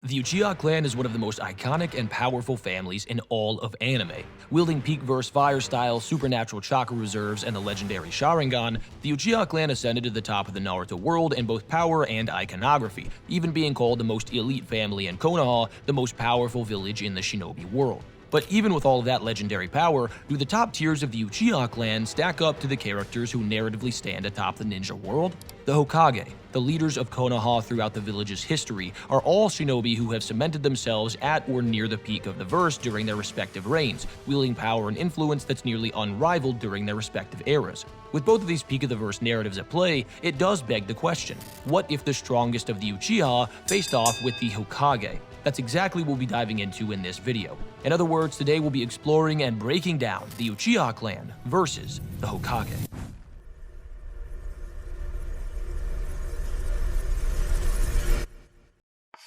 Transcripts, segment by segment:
The Uchiha Clan is one of the most iconic and powerful families in all of anime. Wielding peak verse fire style, supernatural chakra reserves, and the legendary sharingan, the Uchiha Clan ascended to the top of the Naruto world in both power and iconography, even being called the most elite family in Konoha, the most powerful village in the shinobi world. But even with all of that legendary power, do the top tiers of the Uchiha Clan stack up to the characters who narratively stand atop the ninja world? The Hokage, the leaders of Konoha throughout the village's history, are all shinobi who have cemented themselves at or near the peak of the verse during their respective reigns, wielding power and influence that's nearly unrivaled during their respective eras. With both of these peak of the verse narratives at play, it does beg the question, what if the strongest of the Uchiha faced off with the Hokage? That's exactly what we'll be diving into in this video. In other words, today we'll be exploring and breaking down the Uchiha Clan versus the Hokage.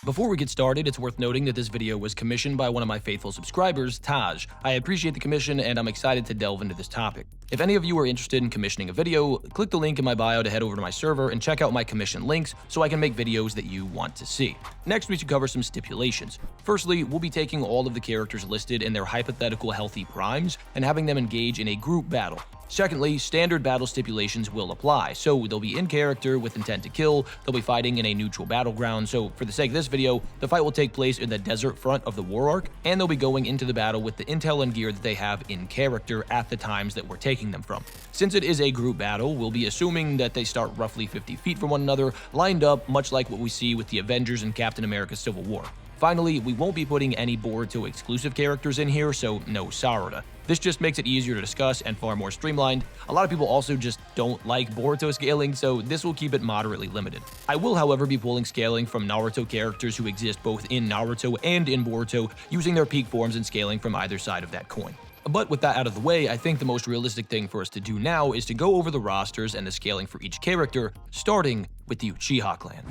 Before we get started, it's worth noting that this video was commissioned by one of my faithful subscribers, Taj. I appreciate the commission and I'm excited to delve into this topic. If any of you are interested in commissioning a video, click the link in my bio to head over to my server and check out my commission links so I can make videos that you want to see. Next, we should cover some stipulations. Firstly, we'll be taking all of the characters listed in their hypothetical healthy primes and having them engage in a group battle. Secondly, standard battle stipulations will apply, so they'll be in character with intent to kill, they'll be fighting in a neutral battleground, so for the sake of this video, the fight will take place in the desert front of the war arc, and they'll be going into the battle with the intel and gear that they have in character at the times that we're taking them from. Since it is a group battle, we'll be assuming that they start roughly 50 feet from one another, lined up much like what we see with the Avengers and Captain America Civil War. Finally, we won't be putting any Boruto exclusive characters in here, so no Sarada. This just makes it easier to discuss and far more streamlined. A lot of people also just don't like Boruto scaling, so this will keep it moderately limited. I will, however, be pulling scaling from Naruto characters who exist both in Naruto and in Boruto, using their peak forms and scaling from either side of that coin. But with that out of the way, I think the most realistic thing for us to do now is to go over the rosters and the scaling for each character, starting with the Uchiha Clan.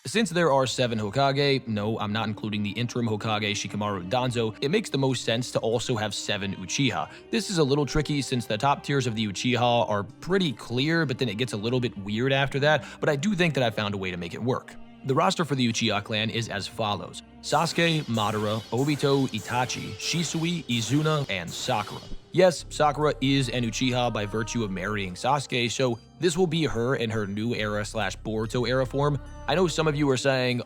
Since there are 7 Hokage, no, I'm not including the interim Hokage Shikamaru Danzo, it makes the most sense to also have 7 Uchiha. This is a little tricky since the top tiers of the Uchiha are pretty clear, but then it gets a little bit weird after that, but I do think that I found a way to make it work. The roster for the Uchiha Clan is as follows: Sasuke, Madara, Obito, Itachi, Shisui, Izuna, and Sakura. Yes, Sakura is an Uchiha by virtue of marrying Sasuke, so this will be her in her new era / Boruto era form. I know some of you are saying,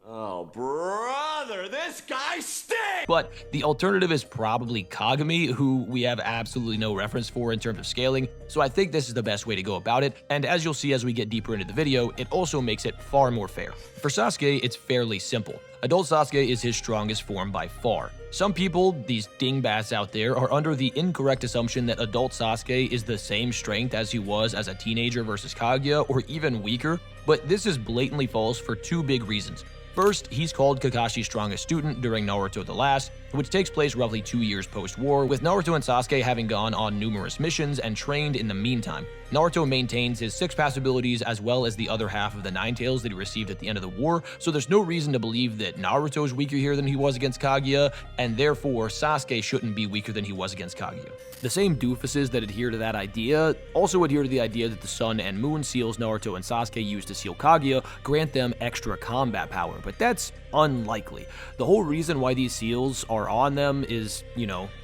"Oh, brother, this guy stinks!" But the alternative is probably Kagami, who we have absolutely no reference for in terms of scaling, so I think this is the best way to go about it, and as you'll see as we get deeper into the video, it also makes it far more fair. For Sasuke, it's fairly simple. Adult Sasuke is his strongest form by far. Some people, these dingbats out there, are under the incorrect assumption that adult Sasuke is the same strength as he was as a teenager versus Kaguya, or even weaker, but this is blatantly false for 2 big reasons. First, he's called Kakashi's strongest student during Naruto the Last, which takes place roughly 2 years post-war, with Naruto and Sasuke having gone on numerous missions and trained in the meantime. Naruto maintains his 6-pass abilities as well as the other half of the 9 tails that he received at the end of the war, so there's no reason to believe that Naruto is weaker here than he was against Kaguya, and therefore Sasuke shouldn't be weaker than he was against Kaguya. The same doofuses that adhere to that idea also adhere to the idea that the Sun and Moon seals Naruto and Sasuke use to seal Kaguya grant them extra combat power, but that's unlikely. The whole reason why these seals are on them is,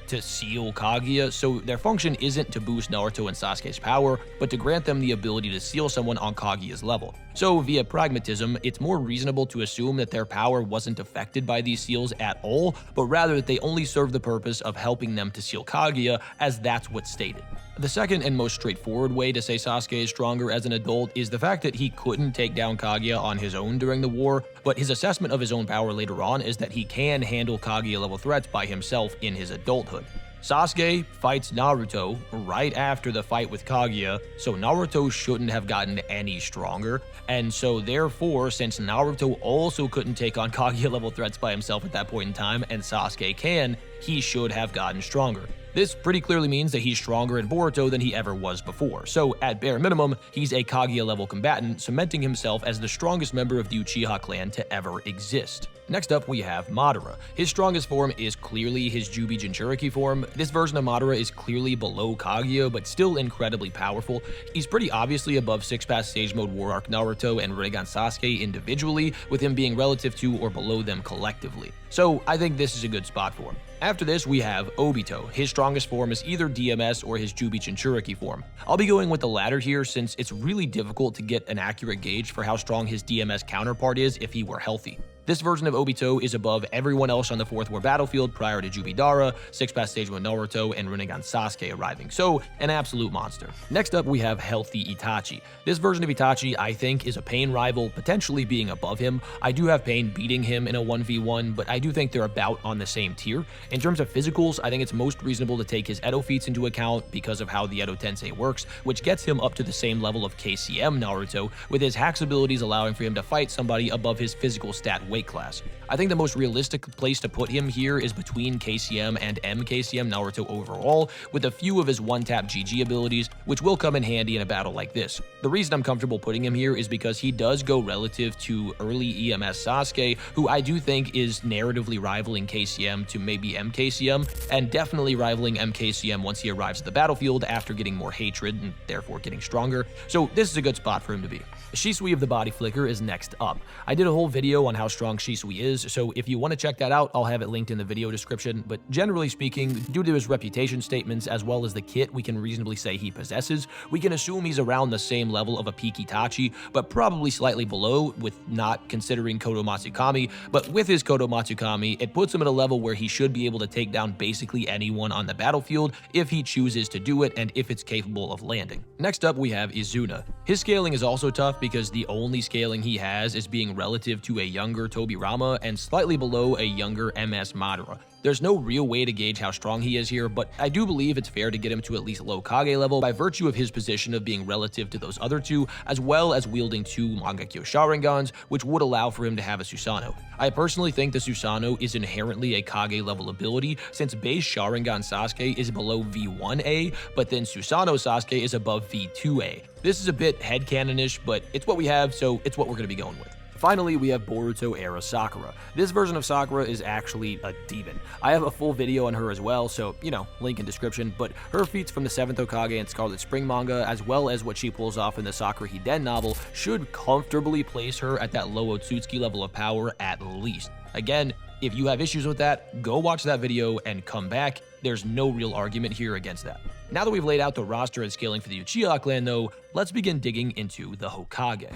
to seal Kaguya, so their function isn't to boost Naruto and Sasuke's power, but to grant them the ability to seal someone on Kaguya's level. So via pragmatism, it's more reasonable to assume that their power wasn't affected by these seals at all, but rather that they only serve the purpose of helping them to seal Kaguya, as that's what's stated. The second and most straightforward way to say Sasuke is stronger as an adult is the fact that he couldn't take down Kaguya on his own during the war, but his assessment of his own power later on is that he can handle Kaguya level threats by himself in his adulthood. Sasuke fights Naruto right after the fight with Kaguya, so Naruto shouldn't have gotten any stronger, and so therefore, since Naruto also couldn't take on Kaguya level threats by himself at that point in time, and Sasuke can, he should have gotten stronger. This pretty clearly means that he's stronger in Boruto than he ever was before, so at bare minimum, he's a Kaguya-level combatant, cementing himself as the strongest member of the Uchiha clan to ever exist. Next up, we have Madara. His strongest form is clearly his Jubi Jinchuriki form. This version of Madara is clearly below Kaguya, but still incredibly powerful. He's pretty obviously above 6-pass Sage Mode War Arc Naruto and Rinnegan Sasuke individually, with him being relative to or below them collectively. So I think this is a good spot for him. After this, we have Obito. His strongest form is either DMS or his Jubi Jinchuriki form. I'll be going with the latter here since it's really difficult to get an accurate gauge for how strong his DMS counterpart is if he were healthy. This version of Obito is above everyone else on the Fourth War battlefield prior to Jubidara, 6-pass Stage 1 Naruto, and Rinnegan Sasuke arriving, so an absolute monster. Next up, we have Healthy Itachi. This version of Itachi, I think, is a Pain rival, potentially being above him. I do have Pain beating him in a 1v1, but I do think they're about on the same tier. In terms of physicals, I think it's most reasonable to take his Edo feats into account because of how the Edo Tensei works, which gets him up to the same level of KCM Naruto, with his hacks abilities allowing for him to fight somebody above his physical stat weight class. I think the most realistic place to put him here is between KCM and MKCM Naruto overall, with a few of his one-tap GG abilities, which will come in handy in a battle like this. The reason I'm comfortable putting him here is because he does go relative to early EMS Sasuke, who I do think is narratively rivaling KCM to maybe MKCM, and definitely rivaling MKCM once he arrives at the battlefield after getting more hatred and therefore getting stronger, so this is a good spot for him to be. Shisui of the Body Flicker is next up. I did a whole video on how strong Shisui is, so if you want to check that out, I'll have it linked in the video description, but generally speaking, due to his reputation statements as well as the kit we can reasonably say he possesses, we can assume he's around the same level of a peak Itachi, but probably slightly below with not considering Kodo Matsukami, but with his Kodo Matsukami, it puts him at a level where he should be able to take down basically anyone on the battlefield if he chooses to do it and if it's capable of landing. Next up, we have Izuna. His scaling is also tough because the only scaling he has is being relative to a younger Tobirama and slightly below a younger MS Madara. There's no real way to gauge how strong he is here, but I do believe it's fair to get him to at least low Kage level by virtue of his position of being relative to those other two, as well as wielding 2 Mangekyo Sharingans, which would allow for him to have a Susanoo. I personally think the Susanoo is inherently a Kage level ability, since base Sharingan Sasuke is below V1A, but then Susanoo Sasuke is above V2A. This is a bit headcanonish, but it's what we have, so it's what we're going to be going with. Finally, we have Boruto era Sakura. This version of Sakura is actually a demon. I have a full video on her as well, so, link in description, but her feats from the 7th Hokage and Scarlet Spring manga, as well as what she pulls off in the Sakura Hiden novel, should comfortably place her at that low Otsutsuki level of power at least. Again, if you have issues with that, go watch that video and come back. There's no real argument here against that. Now that we've laid out the roster and scaling for the Uchiha clan though, let's begin digging into the Hokage.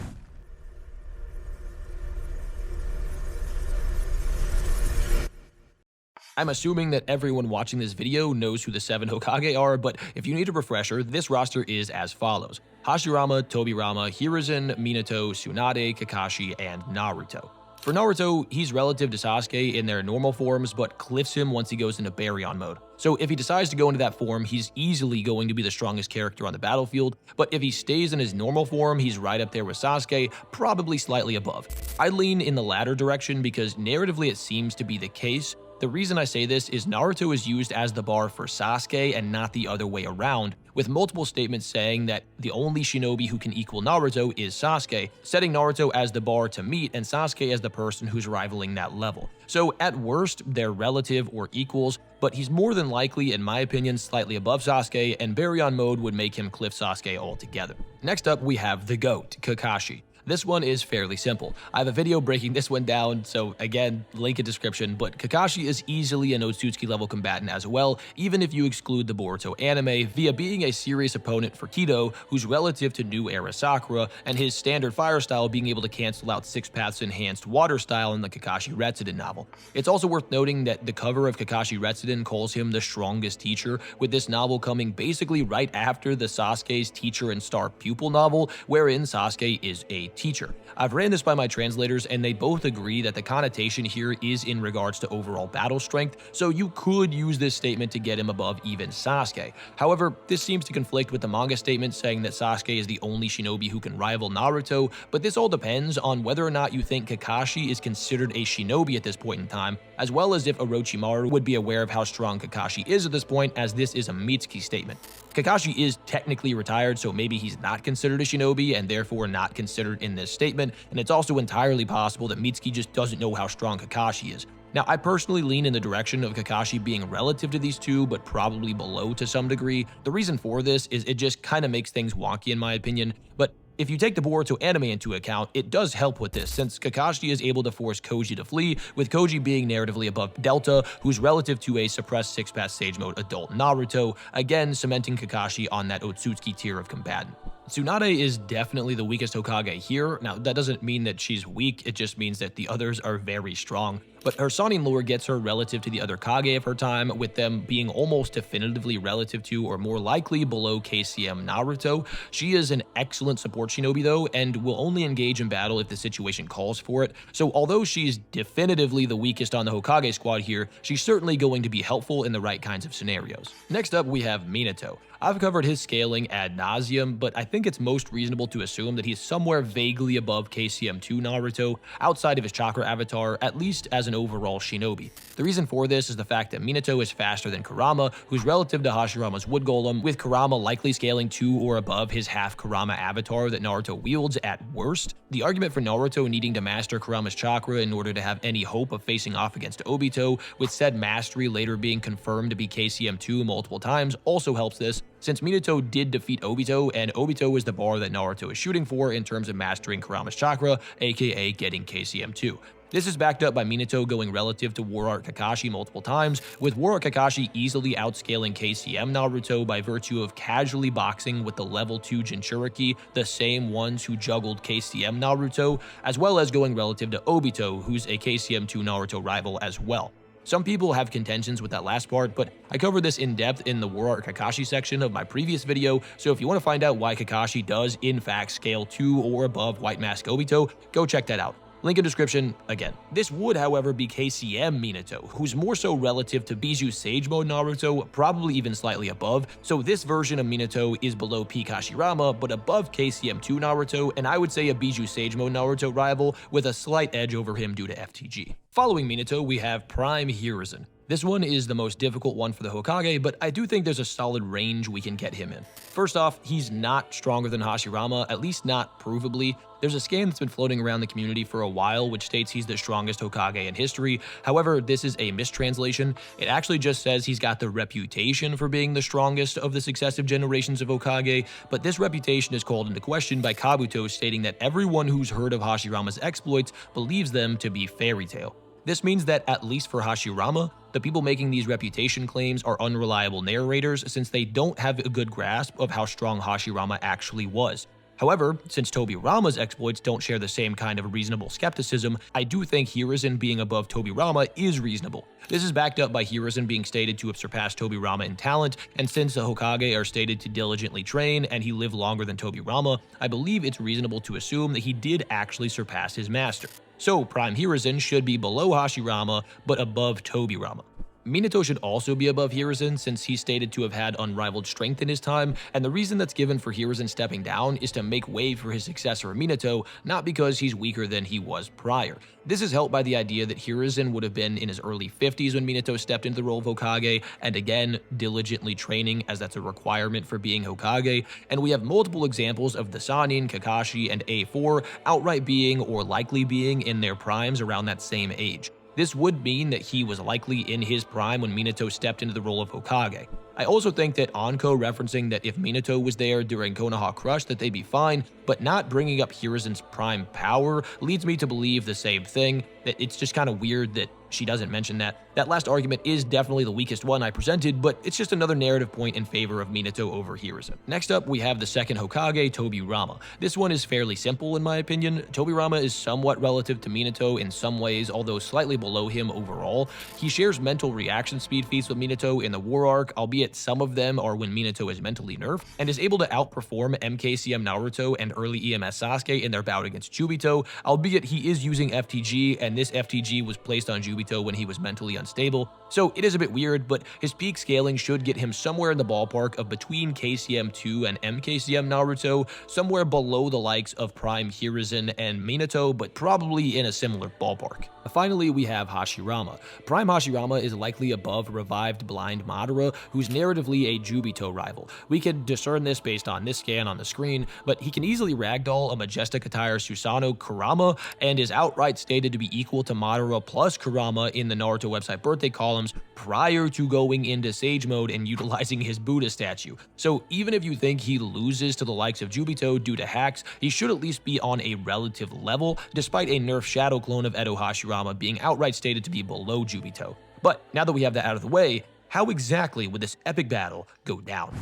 I'm assuming that everyone watching this video knows who the 7 Hokage are, but if you need a refresher, this roster is as follows: Hashirama, Tobirama, Hiruzen, Minato, Tsunade, Kakashi, and Naruto. For Naruto, he's relative to Sasuke in their normal forms, but cliffs him once he goes into Baryon mode. So if he decides to go into that form, he's easily going to be the strongest character on the battlefield, but if he stays in his normal form, he's right up there with Sasuke, probably slightly above. I lean in the latter direction because narratively it seems to be the case. The reason I say this is Naruto is used as the bar for Sasuke and not the other way around, with multiple statements saying that the only shinobi who can equal Naruto is Sasuke, setting Naruto as the bar to meet and Sasuke as the person who's rivaling that level. So at worst, they're relative or equals, but he's more than likely, in my opinion, slightly above Sasuke, and Baryon mode would make him cliff Sasuke altogether. Next up, we have the GOAT, Kakashi. This one is fairly simple. I have a video breaking this one down, so again, link in description, but Kakashi is easily an Otsutsuki level combatant as well, even if you exclude the Boruto anime, via being a serious opponent for Kido, who's relative to New Era Sakura, and his standard fire style being able to cancel out 6 paths enhanced water style in the Kakashi Retsuden novel. It's also worth noting that the cover of Kakashi Retsuden calls him the strongest teacher, with this novel coming basically right after the Sasuke's teacher and star pupil novel, wherein Sasuke is a teacher. I've ran this by my translators and they both agree that the connotation here is in regards to overall battle strength, so you could use this statement to get him above even Sasuke. However, this seems to conflict with the manga statement saying that Sasuke is the only shinobi who can rival Naruto, but this all depends on whether or not you think Kakashi is considered a shinobi at this point in time, as well as if Orochimaru would be aware of how strong Kakashi is at this point, as this is a Mitsuki statement. Kakashi is technically retired, so maybe he's not considered a shinobi and therefore not considered in this statement, and it's also entirely possible that Mitsuki just doesn't know how strong Kakashi is. Now, I personally lean in the direction of Kakashi being relative to these two, but probably below to some degree. The reason for this is it just kind of makes things wonky in my opinion, but if you take the Boruto anime into account, it does help with this, since Kakashi is able to force Koji to flee, with Koji being narratively above Delta, who's relative to a suppressed 6-pass Sage Mode adult Naruto, again cementing Kakashi on that Otsutsuki tier of combatant. Tsunade is definitely the weakest Hokage here. Now, that doesn't mean that she's weak, it just means that the others are very strong. But her Sannin lore gets her relative to the other Kage of her time, with them being almost definitively relative to or more likely below KCM Naruto. She is an excellent support shinobi though, and will only engage in battle if the situation calls for it. So although she's definitively the weakest on the Hokage squad here, she's certainly going to be helpful in the right kinds of scenarios. Next up, we have Minato. I've covered his scaling ad nauseum, but I think it's most reasonable to assume that he's somewhere vaguely above KCM2 Naruto, outside of his chakra avatar, at least as an overall shinobi. The reason for this is the fact that Minato is faster than Kurama, who's relative to Hashirama's wood golem, with Kurama likely scaling to or above his half Kurama avatar that Naruto wields at worst. The argument for Naruto needing to master Kurama's chakra in order to have any hope of facing off against Obito, with said mastery later being confirmed to be KCM2 multiple times, also helps this, since Minato did defeat Obito, and Obito is the bar that Naruto is shooting for in terms of mastering Kurama's chakra, aka getting KCM2. This is backed up by Minato going relative to War Art Kakashi multiple times, with War Art Kakashi easily outscaling KCM Naruto by virtue of casually boxing with the level 2 Jinchuriki, the same ones who juggled KCM Naruto, as well as going relative to Obito, who's a KCM2 Naruto rival as well. Some people have contentions with that last part, but I covered this in depth in the War Art Kakashi section of my previous video, so if you want to find out why Kakashi does in fact scale to or above White Mask Obito, go check that out. Link in description again. This would, however, be KCM Minato, who's more so relative to Bijou Sage Mode Naruto, probably even slightly above, so this version of Minato is below Peak Hashirama, but above KCM2 Naruto, and I would say a Bijou Sage Mode Naruto rival, with a slight edge over him due to FTG. Following Minato, we have Prime Hiruzen. This one is the most difficult one for the Hokage, but I do think there's a solid range we can get him in. First off, he's not stronger than Hashirama, at least not provably. There's a scan that's been floating around the community for a while which states he's the strongest Hokage in history. However, this is a mistranslation. It actually just says he's got the reputation for being the strongest of the successive generations of Hokage, but this reputation is called into question by Kabuto, stating that everyone who's heard of Hashirama's exploits believes them to be fairy tale. This means that, at least for Hashirama, the people making these reputation claims are unreliable narrators, since they don't have a good grasp of how strong Hashirama actually was. However, since Tobirama's exploits don't share the same kind of reasonable skepticism, I do think Hiruzen being above Tobirama is reasonable. This is backed up by Hiruzen being stated to have surpassed Tobirama in talent, and since the Hokage are stated to diligently train and he lived longer than Tobirama, I believe it's reasonable to assume that he did actually surpass his master. So Prime Hiruzen should be below Hashirama, but above Tobirama. Minato should also be above Hiruzen, since he's stated to have had unrivaled strength in his time, and the reason that's given for Hiruzen stepping down is to make way for his successor Minato, not because he's weaker than he was prior. This is helped by the idea that Hiruzen would have been in his early 50s when Minato stepped into the role of Hokage, and again, diligently training, as that's a requirement for being Hokage, and we have multiple examples of the Sannin, Kakashi, and A4 outright being or likely being in their primes around that same age. This would mean that he was likely in his prime when Minato stepped into the role of Hokage. I also think that Anko referencing that if Minato was there during Konoha Crush that they'd be fine, but not bringing up Hiruzen's prime power leads me to believe the same thing, that it's just kind of weird that she doesn't mention that. That last argument is definitely the weakest one I presented, but it's just another narrative point in favor of Minato over Hiruzen. Next up, we have the second Hokage, Tobirama. This one is fairly simple in my opinion. Tobirama is somewhat relative to Minato in some ways, although slightly below him overall. He shares mental reaction speed feats with Minato in the War Arc, albeit some of them are when Minato is mentally nerfed, and is able to outperform MKCM Naruto and early EMS Sasuke in their bout against Jubito, albeit he is using FTG, and this FTG was placed on Jubito when he was mentally unstable, so it is a bit weird, but his peak scaling should get him somewhere in the ballpark of between KCM2 and MKCM Naruto, somewhere below the likes of Prime Hiruzen and Minato, but probably in a similar ballpark. Finally, we have Hashirama. Prime Hashirama is likely above revived blind Madara, who's narratively a Jubito rival. We can discern this based on this scan on the screen, but he can easily ragdoll a majestic attire Susanoo Kurama, and is outright stated to be equal to Madara plus Kurama in the Naruto website birthday columns prior to going into Sage mode and utilizing his Buddha statue. So even if you think he loses to the likes of Jubito due to hacks, he should at least be on a relative level, despite a nerf shadow clone of Edo Hashirama being outright stated to be below Jubito. But now that we have that out of the way, how exactly would this epic battle go down?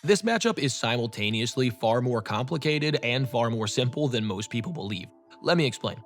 This matchup is simultaneously far more complicated and far more simple than most people believe. Let me explain.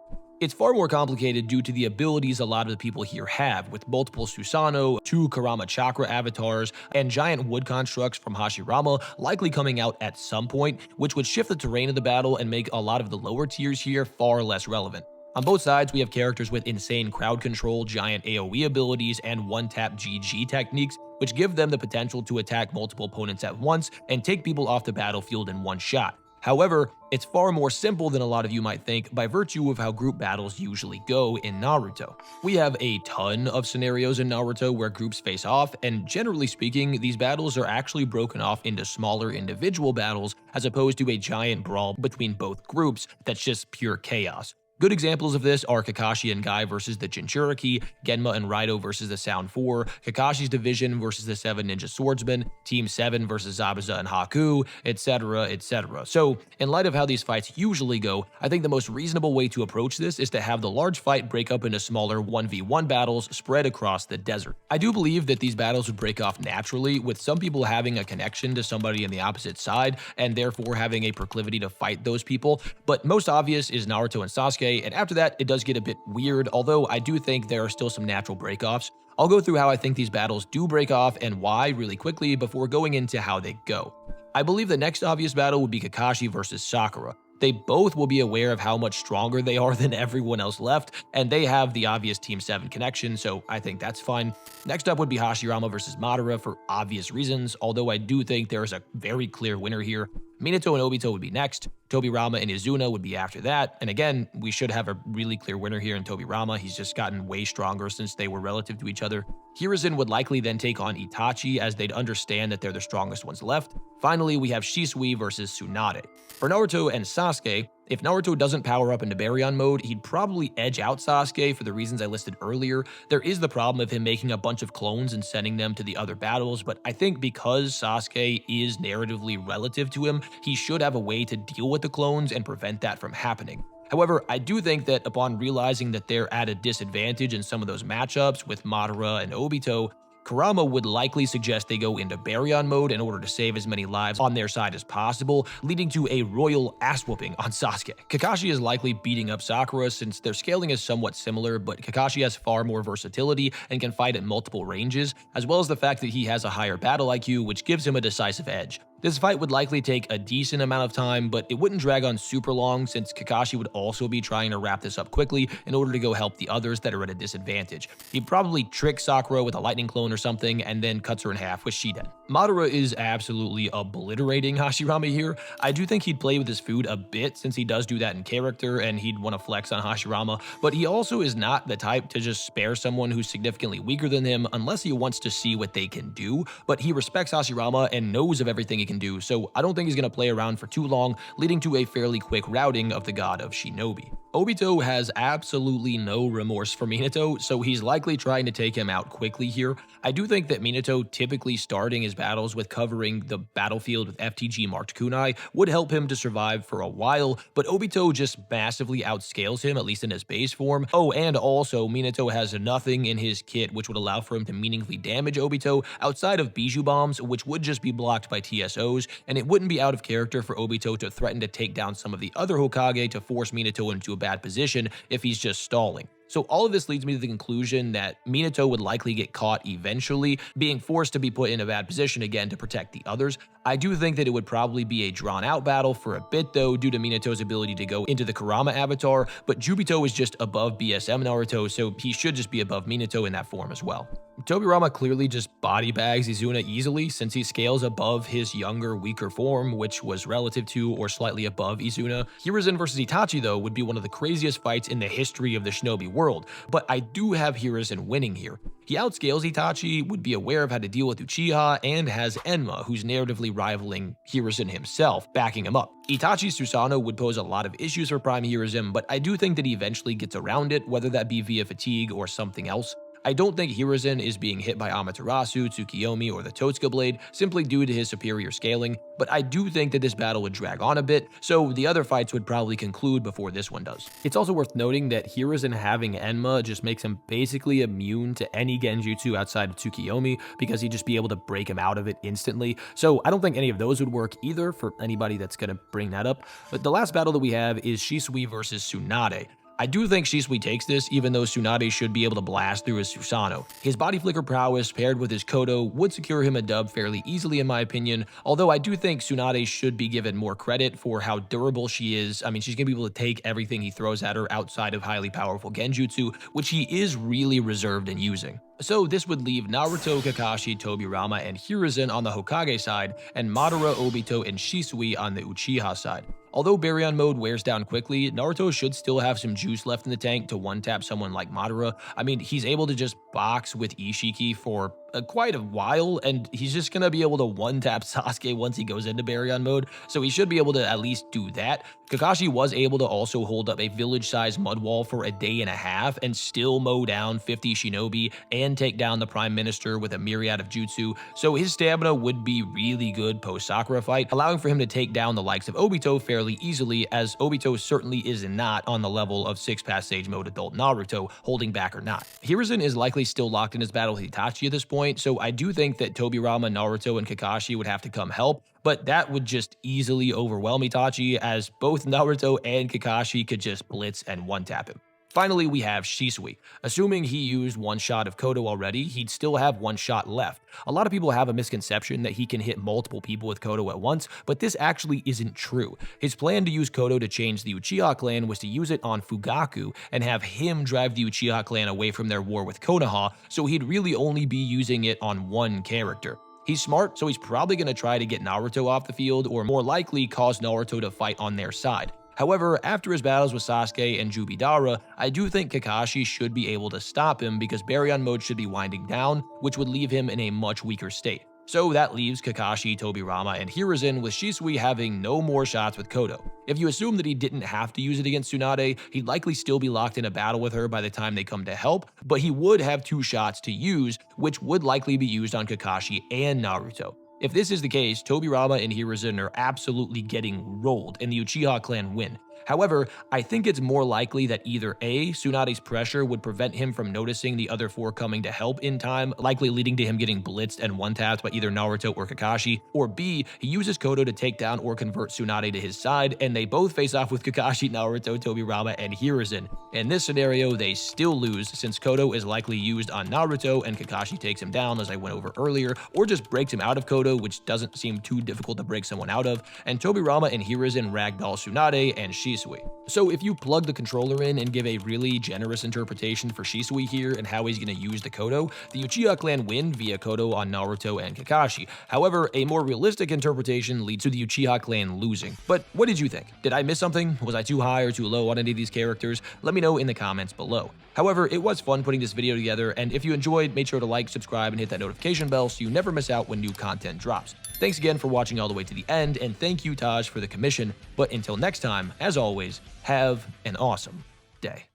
It's far more complicated due to the abilities a lot of the people here have, with multiple Susanoo, 2 Kurama chakra avatars, and giant wood constructs from Hashirama likely coming out at some point, which would shift the terrain of the battle and make a lot of the lower tiers here far less relevant. On both sides, we have characters with insane crowd control, giant AoE abilities, and one-tap GG techniques, which give them the potential to attack multiple opponents at once and take people off the battlefield in one shot. However, it's far more simple than a lot of you might think by virtue of how group battles usually go in Naruto. We have a ton of scenarios in Naruto where groups face off, and generally speaking, these battles are actually broken off into smaller individual battles as opposed to a giant brawl between both groups that's just pure chaos. Good examples of this are Kakashi and Guy versus the Jinchuriki, Genma and Raido versus the Sound 4, Kakashi's Division versus the 7 Ninja Swordsmen, Team 7 versus Zabuza and Haku, etc, etc. So, in light of how these fights usually go, I think the most reasonable way to approach this is to have the large fight break up into smaller 1v1 battles spread across the desert. I do believe that these battles would break off naturally, with some people having a connection to somebody on the opposite side, and therefore having a proclivity to fight those people, but most obvious is Naruto and Sasuke, and after that, it does get a bit weird, although I do think there are still some natural breakoffs. I'll go through how I think these battles do break off and why really quickly before going into how they go. I believe the next obvious battle would be Kakashi versus Sakura. They both will be aware of how much stronger they are than everyone else left, and they have the obvious Team 7 connection, so I think that's fine. Next up would be Hashirama versus Madara for obvious reasons, although I do think there is a very clear winner here. Minato and Obito would be next, Tobirama and Izuna would be after that, and again, we should have a really clear winner here in Tobirama. He's just gotten way stronger since they were relative to each other. Hiruzen would likely then take on Itachi as they'd understand that they're the strongest ones left. Finally, we have Shisui versus Tsunade. For Naruto and Sasuke, if Naruto doesn't power up into Baryon mode, he'd probably edge out Sasuke for the reasons I listed earlier. There is the problem of him making a bunch of clones and sending them to the other battles, but I think because Sasuke is narratively relative to him, he should have a way to deal with the clones and prevent that from happening. However, I do think that upon realizing that they're at a disadvantage in some of those matchups with Madara and Obito, Kurama would likely suggest they go into Baryon mode in order to save as many lives on their side as possible, leading to a royal ass-whooping on Sasuke. Kakashi is likely beating up Sakura since their scaling is somewhat similar, but Kakashi has far more versatility and can fight at multiple ranges, as well as the fact that he has a higher battle IQ, which gives him a decisive edge. This fight would likely take a decent amount of time, but it wouldn't drag on super long since Kakashi would also be trying to wrap this up quickly in order to go help the others that are at a disadvantage. He'd probably trick Sakura with a lightning clone or something and then cuts her in half with Shiden. Madara is absolutely obliterating Hashirama here. I do think he'd play with his food a bit since he does do that in character and he'd want to flex on Hashirama, but he also is not the type to just spare someone who's significantly weaker than him unless he wants to see what they can do, but he respects Hashirama and knows of everything he can do, so I don't think he's going to play around for too long, leading to a fairly quick routing of the god of Shinobi. Obito has absolutely no remorse for Minato, so he's likely trying to take him out quickly here. I do think that Minato typically starting his battles with covering the battlefield with FTG marked kunai would help him to survive for a while, but Obito just massively outscales him, at least in his base form. Oh, and also Minato has nothing in his kit which would allow for him to meaningfully damage Obito outside of Bijou Bombs, which would just be blocked by TSOs, and it wouldn't be out of character for Obito to threaten to take down some of the other Hokage to force Minato into a bad position if he's just stalling. So all of this leads me to the conclusion that Minato would likely get caught eventually, being forced to be put in a bad position again to protect the others. I do think that it would probably be a drawn-out battle for a bit though, due to Minato's ability to go into the Kurama avatar, but Jubito is just above BSM Naruto, so he should just be above Minato in that form as well. Tobirama clearly just body bags Izuna easily since he scales above his younger, weaker form, which was relative to or slightly above Izuna. Hiruzen versus Itachi though would be one of the craziest fights in the history of the shinobi world, but I do have Hiruzen winning here. He outscales Itachi, would be aware of how to deal with Uchiha, and has Enma, who's narratively rivaling Hiruzen himself, backing him up. Itachi's Susanoo would pose a lot of issues for Prime Hiruzen, but I do think that he eventually gets around it, whether that be via fatigue or something else. I don't think Hiruzen is being hit by Amaterasu, Tsukiyomi, or the Totsuka Blade simply due to his superior scaling, but I do think that this battle would drag on a bit, so the other fights would probably conclude before this one does. It's also worth noting that Hiruzen having Enma just makes him basically immune to any genjutsu outside of Tsukiyomi because he'd just be able to break him out of it instantly, so I don't think any of those would work either for anybody that's gonna bring that up. But the last battle that we have is Shisui versus Tsunade. I do think Shisui takes this, even though Tsunade should be able to blast through his Susanoo. His body flicker prowess paired with his Kodo would secure him a dub fairly easily in my opinion, although I do think Tsunade should be given more credit for how durable she is. I mean, she's going to be able to take everything he throws at her outside of highly powerful genjutsu, which he is really reserved in using. So this would leave Naruto, Kakashi, Tobirama, and Hiruzen on the Hokage side, and Madara, Obito, and Shisui on the Uchiha side. Although Baryon mode wears down quickly, Naruto should still have some juice left in the tank to one-tap someone like Madara. I mean, he's able to just box with Ishiki for quite a while, and he's just gonna be able to one-tap Sasuke once he goes into Baryon mode, so he should be able to at least do that. Kakashi was able to also hold up a village-sized mud wall for a day and a half and still mow down 50 shinobi and take down the Prime Minister with a myriad of jutsu, so his stamina would be really good post-Sakura fight, allowing for him to take down the likes of Obito fairly easily, as Obito certainly is not on the level of 6-pass Sage Mode adult Naruto, holding back or not. Hiruzen is likely still locked in his battle with Itachi at this point, so I do think that Tobirama, Naruto, and Kakashi would have to come help, but that would just easily overwhelm Itachi, as both Naruto and Kakashi could just blitz and one-tap him. Finally, we have Shisui. Assuming he used one shot of Kodo already, he'd still have one shot left. A lot of people have a misconception that he can hit multiple people with Kodo at once, but this actually isn't true. His plan to use Kodo to change the Uchiha Clan was to use it on Fugaku and have him drive the Uchiha Clan away from their war with Konoha, so he'd really only be using it on one character. He's smart, so he's probably going to try to get Naruto off the field, or more likely cause Naruto to fight on their side. However, after his battles with Sasuke and Jubidara, I do think Kakashi should be able to stop him because Baryon mode should be winding down, which would leave him in a much weaker state. So that leaves Kakashi, Tobirama, and Hiruzen, with Shisui having no more shots with Kodo. If you assume that he didn't have to use it against Tsunade, he'd likely still be locked in a battle with her by the time they come to help, but he would have 2 shots to use, which would likely be used on Kakashi and Naruto. If this is the case, Tobirama and Hiruzen are absolutely getting rolled, and the Uchiha Clan win. However, I think it's more likely that either A, Tsunade's pressure would prevent him from noticing the other 4 coming to help in time, likely leading to him getting blitzed and one-tapped by either Naruto or Kakashi, or B, he uses Kodo to take down or convert Tsunade to his side, and they both face off with Kakashi, Naruto, Tobirama, and Hiruzen. In this scenario, they still lose since Kodo is likely used on Naruto and Kakashi takes him down, as I went over earlier, or just breaks him out of Kodo, which doesn't seem too difficult to break someone out of, and Tobirama and Hiruzen ragdoll Tsunade and Shisui. So if you plug the controller in and give a really generous interpretation for Shisui here and how he's going to use the Kodo, the Uchiha Clan win via Kodo on Naruto and Kakashi. However, a more realistic interpretation leads to the Uchiha Clan losing. But what did you think? Did I miss something? Was I too high or too low on any of these characters? Let me know in the comments below. However, it was fun putting this video together, and if you enjoyed, make sure to like, subscribe, and hit that notification bell so you never miss out when new content drops. Thanks again for watching all the way to the end, and thank you, Taj, for the commission. But until next time, as always, have an awesome day.